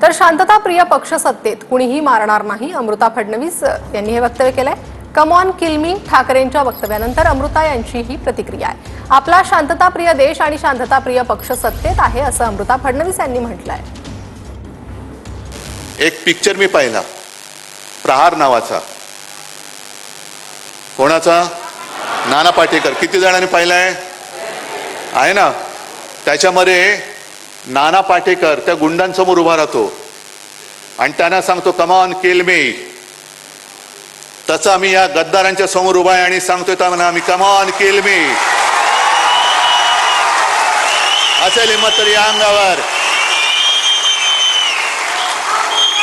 तर शांतताप्रिय पक्ष सत्तेत कुणीही मारणार नाही, अमृता फडणवीस यांनी हे वक्तव्य केलंय. कम ऑन किल मी ठाकरेंच्या वक्तव्यानंतर अमृता यांची ही प्रतिक्रिया आहे. आपला शांतताप्रिय देश आणि शांतताप्रिय पक्ष सत्तेत आहे असं अमृता फडणवीस यांनी म्हटलंय. एक पिक्चर मी पाहिला, प्रहार नावाचा. कोणाचा? नाना पाटेकर. किती जणांनी पाहिलाय? आहे ना. त्याच्यामध्ये नाना पाटेकर त्या गुंडांसमोर उभा राहतो आणि त्यांना सांगतो कम ऑन किल मी. तसा मी या गद्दारांच्या समोर उभा आहे आणि सांगतोय त्यांना मी कम ऑन किल मी. असेल हिंमत तर या अंगावर.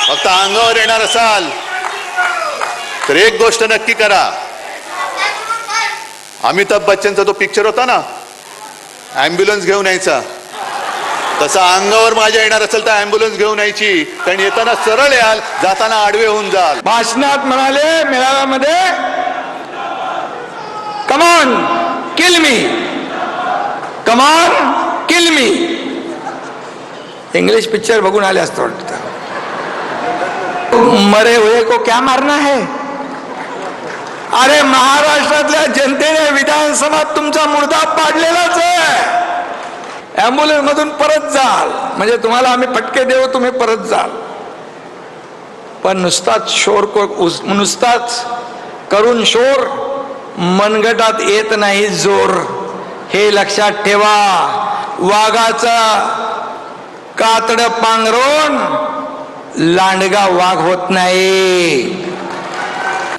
फक्त अंगावर येणार असाल तर एक गोष्ट नक्की करा. अमिताभ बच्चनचा तो पिक्चर होता ना, ॲम्ब्युलन्स घेऊन यायचा, तसा अंगावर माझ्या येणार असेल तर ॲम्ब्युलन्स घेऊन यायची. कारण येताना सरळ याल, जाताना आडवे होऊन जाल. भाषणात म्हणाले, मेळाव्यामध्ये come on kill me, come on kill me. English picture बघून आले असतं वाटतं. मरे हुए को क्या मारना है. अरे महाराष्ट्रातल्या जनतेने विधानसभात तुमचा मुर्दा पाडलेलाच आहे. ॲम्ब्युलन्स मधून परत जाल म्हणजे तुम्हाला आम्ही फटके देऊ, तुम्ही परत जाल. पण नुसताच शोर नुसताच करून शोर मनगटात येत नाही जोर. हे लक्षात ठेवा. वाघाचा कातड पांघरून लांडगा वाघ होत नाही.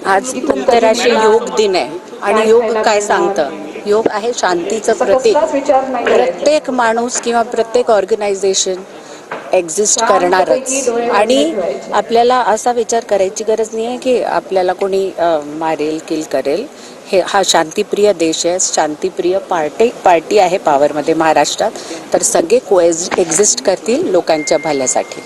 आज आंतरराष्ट्रीय योग दिन आहे आणि योग काय सांगतं? योग आहे शांतीचं प्रतीक. प्रत्येक माणूस किंवा प्रत्येक ऑर्गनायझेशन एक्झिस्ट करणारच आणि आपल्याला असा विचार करायची गरज नाही आहे की आपल्याला कोणी मारेल, किल करेल. हा शांतिप्रिय देश आहे, शांतिप्रिय पार्टी आहे पॉवरमध्ये महाराष्ट्रात. तर सगळे एक्झिस्ट करतील लोकांच्या भल्यासाठी.